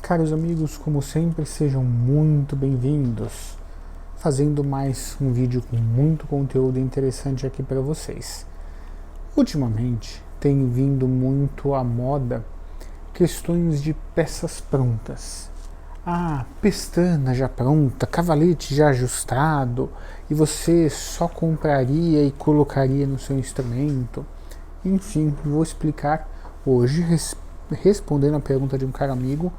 Caros amigos, como sempre, sejam muito bem-vindos, fazendo mais um vídeo com muito conteúdo interessante aqui para vocês. Ultimamente tem vindo muito à moda questões de peças prontas. Pestana já pronta, cavalete já ajustado, e você só compraria e colocaria no seu instrumento. Enfim, vou explicar hoje, respondendo a pergunta de um caro amigo,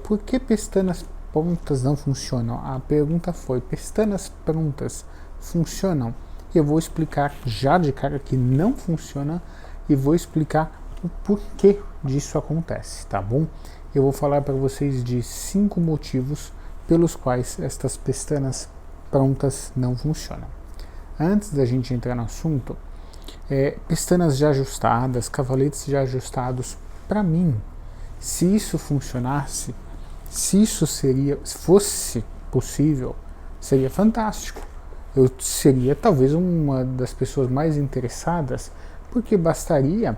por que pestanas prontas não funcionam? A pergunta foi: pestanas prontas funcionam? Eu vou explicar já de cara que não funciona e vou explicar o porquê disso acontece, tá bom? Eu vou falar para vocês de 5 motivos pelos quais estas pestanas prontas não funcionam. Antes da gente entrar no assunto, pestanas já ajustadas, cavaletes já ajustados, para mim, se isso funcionasse, se isso fosse possível, seria fantástico. Eu seria talvez uma das pessoas mais interessadas, porque bastaria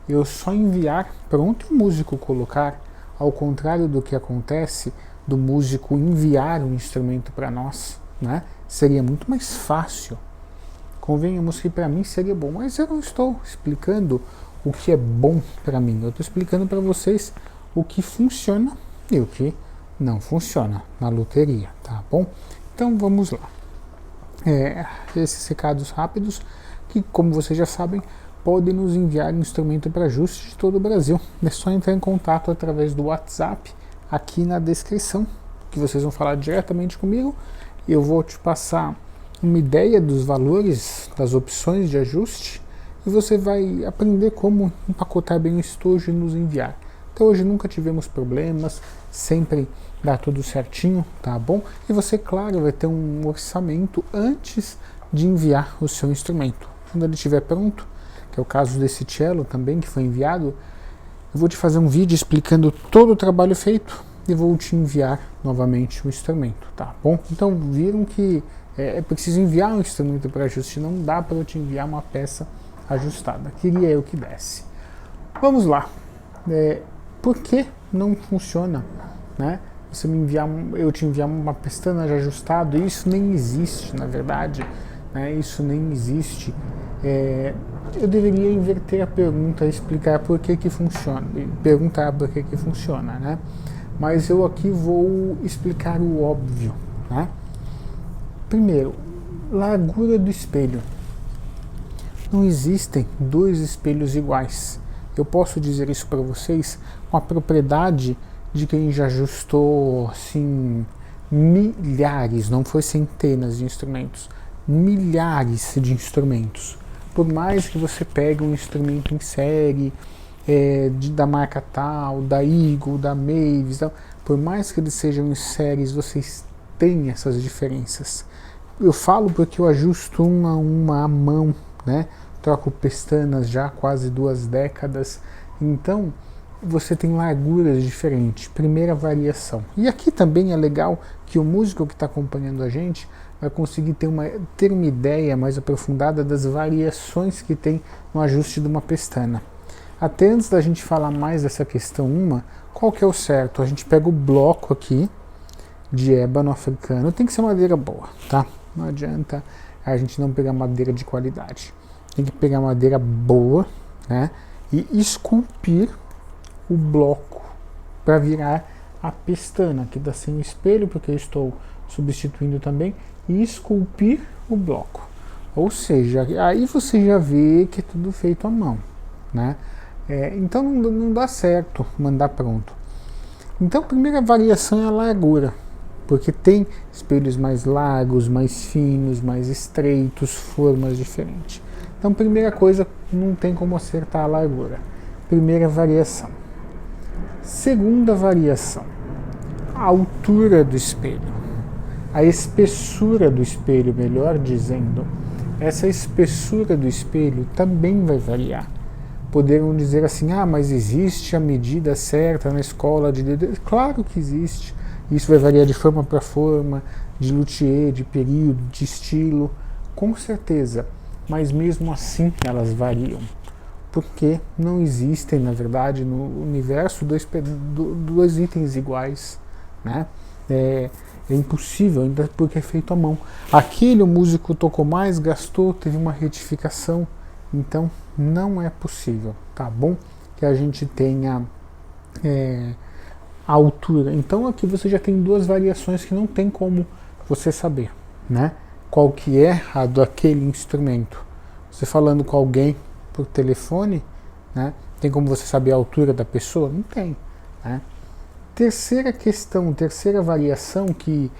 eu só enviar pronto e o músico colocar, ao contrário do que acontece do músico enviar um instrumento para nós, né? Seria muito mais fácil. Convenhamos que para mim seria bom, mas eu não estou explicando o que é bom para mim, eu estou explicando para vocês o que funciona e o que não funciona na loteria, tá bom? Então vamos lá. Esses recados rápidos que, como vocês já sabem, podem nos enviar um instrumento para ajuste de todo o Brasil. É só entrar em contato através do WhatsApp aqui na descrição, que vocês vão falar diretamente comigo. Eu vou te passar uma ideia dos valores, das opções de ajuste, e você vai aprender como empacotar bem o estojo e nos enviar. Até hoje nunca tivemos problemas, sempre dá tudo certinho, tá bom? E você, claro, vai ter um orçamento antes de enviar o seu instrumento. Quando ele estiver pronto, que é o caso desse cello também, que foi enviado, eu vou te fazer um vídeo explicando todo o trabalho feito e vou te enviar novamente o instrumento, tá bom? Então viram que é preciso enviar um instrumento para ajuste, não dá para eu te enviar uma peça ajustada, queria eu que desse. Vamos lá, por que não funciona, né? Você eu te enviar uma pestana já ajustada, isso nem existe, na verdade, né? Isso nem existe. Eu deveria inverter a pergunta e explicar por que que funciona, perguntar por que que funciona, né? Mas eu aqui vou explicar o óbvio, né? Primeiro, largura do espelho. Não existem dois espelhos iguais. Eu posso dizer isso para vocês com a propriedade de quem já ajustou assim, milhares, não foi centenas de instrumentos, milhares de instrumentos. Por mais que você pegue um instrumento em série, da marca tal, da Eagle, da Mavis, por mais que eles sejam em séries, vocês têm essas diferenças. Eu falo porque eu ajusto uma à mão, né? Troco pestanas já há quase 2 décadas, então você tem larguras diferentes, primeira variação. E aqui também é legal que o músico que está acompanhando a gente vai conseguir ter uma ideia mais aprofundada das variações que tem no ajuste de uma pestana. Até antes da gente falar mais dessa questão, qual que é o certo? A gente pega o bloco aqui de ébano africano, tem que ser madeira boa, tá? Não adianta a gente não pegar madeira de qualidade. Tem que pegar madeira boa, né? E esculpir o bloco para virar a pestana, que dá sem espelho, porque eu estou substituindo também, e esculpir o bloco. Ou seja, aí você já vê que é tudo feito à mão, né? Então não dá certo mandar pronto. Então a primeira variação é a largura, porque tem espelhos mais largos, mais finos, mais estreitos, formas diferentes. Então primeira coisa, não tem como acertar a largura. Primeira variação. Segunda variação, a altura do espelho, a espessura do espelho, melhor dizendo. Essa espessura do espelho também vai variar. Poderiam dizer assim, mas existe a medida certa na escola de dedo? Claro que existe. Isso vai variar de forma para forma, de luthier, de período, de estilo, com certeza. Mas mesmo assim elas variam. porque não existem, na verdade, no universo dois itens iguais, né? É impossível, ainda porque é feito à mão. Aquele o músico tocou mais, gastou, teve uma retificação, então não é possível, tá bom? Que a gente tenha a altura. Então aqui você já tem duas variações que não tem como você saber, né? Qual que é a daquele instrumento. Você falando com alguém por telefone, né? Tem como você saber a altura da pessoa? Não tem, né? Terceira questão, terceira variação que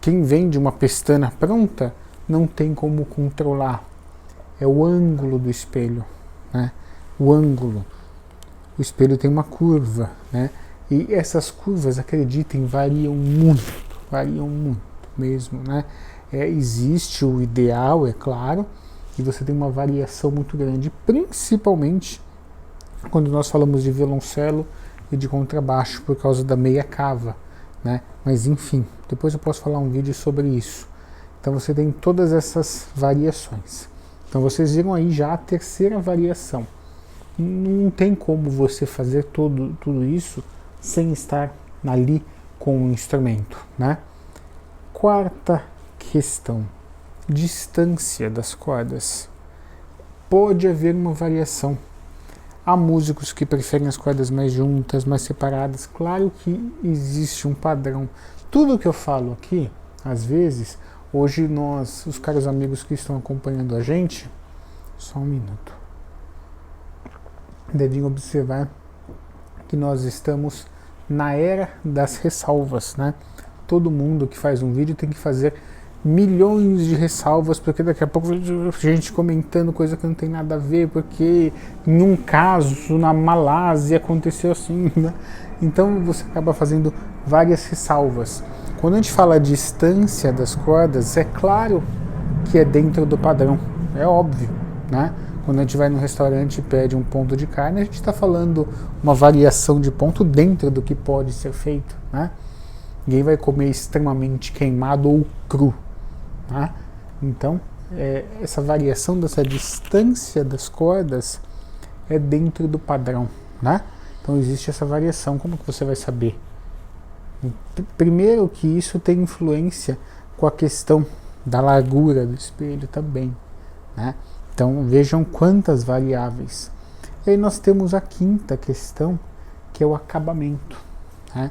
quem vende uma pestana pronta não tem como controlar, é o ângulo do espelho, né? O ângulo. O espelho tem uma curva, né? E essas curvas, acreditem, variam muito mesmo, né? Existe o ideal, é claro, e você tem uma variação muito grande, principalmente quando nós falamos de violoncelo e de contrabaixo, por causa da meia cava, né? Mas enfim, depois eu posso falar um vídeo sobre isso. Então você tem todas essas variações. Então vocês viram aí já a terceira variação. Não tem como você fazer tudo isso sem estar ali com o instrumento, né? Quarta questão, distância das cordas. Pode haver uma variação. Há músicos que preferem as cordas mais juntas, mais separadas. Claro que existe um padrão. Tudo que eu falo aqui, às vezes, hoje nós, os caros amigos que estão acompanhando a gente, só um minuto, devem observar que nós estamos na era das ressalvas, né? Todo mundo que faz um vídeo tem que fazer milhões de ressalvas, porque daqui a pouco gente comentando coisa que não tem nada a ver, porque em um caso na Malásia aconteceu assim, né? Então você acaba fazendo várias ressalvas. Quando a gente fala a distância das cordas, é claro que é dentro do padrão, é óbvio, né? Quando a gente vai no restaurante e pede um ponto de carne, a gente está falando uma variação de ponto dentro do que pode ser feito, né? Ninguém vai comer extremamente queimado ou cru, né? Então, essa variação dessa distância das cordas é dentro do padrão, né? Então existe essa variação. Como que você vai saber? Primeiro que isso tem influência com a questão da largura do espelho também, né? Então vejam quantas variáveis. E aí nós temos a quinta questão, que é o acabamento, né?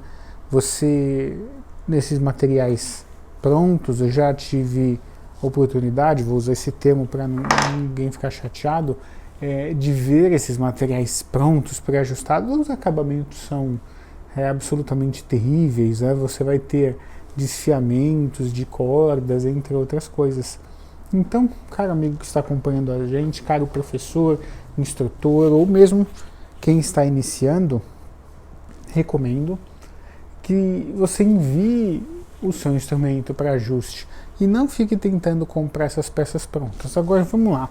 Você, nesses materiais prontos, eu já tive oportunidade, vou usar esse termo para ninguém ficar chateado, de ver esses materiais prontos, pré-ajustados. Os acabamentos são absolutamente terríveis, né? Você vai ter desfiamentos de cordas, entre outras coisas. Então, caro amigo que está acompanhando a gente, caro professor, instrutor, ou mesmo quem está iniciando, recomendo que você envie o seu instrumento para ajuste e não fique tentando comprar essas peças prontas. Agora vamos lá.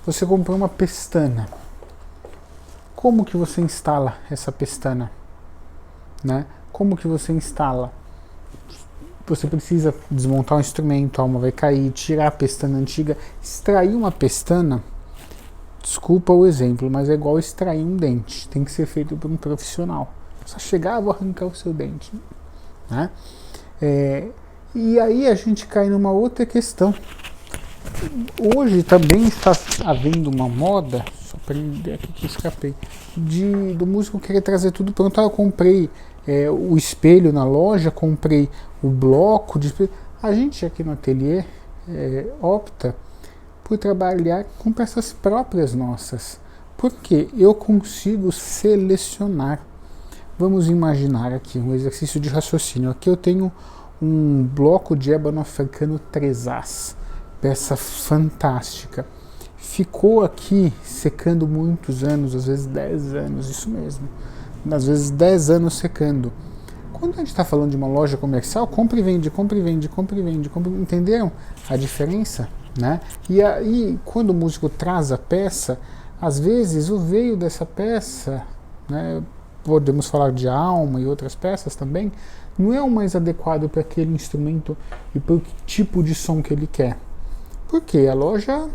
Você comprou uma pestana. Como que você instala essa pestana, né? Como que você instala? Você precisa desmontar o instrumento, a alma vai cair, tirar a pestana antiga, extrair uma pestana. Desculpa o exemplo, mas é igual extrair um dente. Tem que ser feito por um profissional. Só chegar, vou arrancar o seu dente, né? E aí a gente cai numa outra questão. Hoje também está havendo uma moda, só prender aqui que eu escapei, do músico querer trazer tudo pronto. Eu comprei o espelho na loja, comprei o bloco de espelho. A gente aqui no ateliê opta por trabalhar com peças próprias nossas, porque eu consigo selecionar. Vamos imaginar aqui um exercício de raciocínio. Aqui eu tenho um bloco de ébano africano 3As, peça fantástica. Ficou aqui secando muitos anos, às vezes 10 anos, isso mesmo. Às vezes 10 anos secando. Quando a gente está falando de uma loja comercial, compra e vende, compra e vende, compra e vende, entenderam a diferença, né? E aí, quando o músico traz a peça, às vezes o veio dessa peça, né, podemos falar de alma e outras peças também, não é o mais adequado para aquele instrumento e para o tipo de som que ele quer. Porque a loja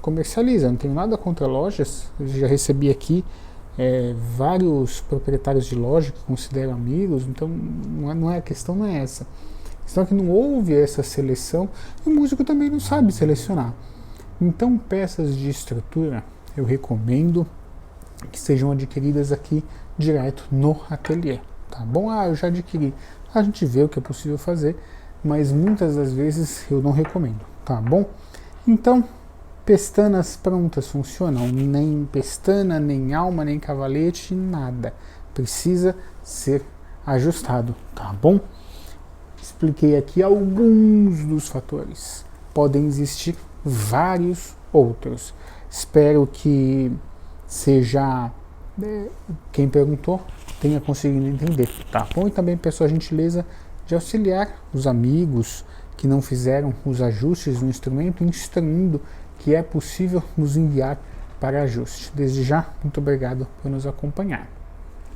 comercializa, não tenho nada contra lojas, eu já recebi aqui vários proprietários de loja que consideram amigos, então a questão não é essa. A questão é que não houve essa seleção e o músico também não sabe selecionar. Então peças de estrutura eu recomendo que sejam adquiridas aqui direto no ateliê, tá bom? Eu já adquiri, a gente vê o que é possível fazer, mas muitas das vezes eu não recomendo, tá bom? Então, pestanas prontas funcionam, nem pestana, nem alma, nem cavalete, nada. Precisa ser ajustado, tá bom? Expliquei aqui alguns dos fatores. Podem existir vários outros. Espero que seja quem perguntou tenha conseguido entender, tá bom? E também peço a gentileza de auxiliar os amigos que não fizeram os ajustes no instrumento, instruindo que é possível nos enviar para ajuste. Desde já, muito obrigado por nos acompanhar.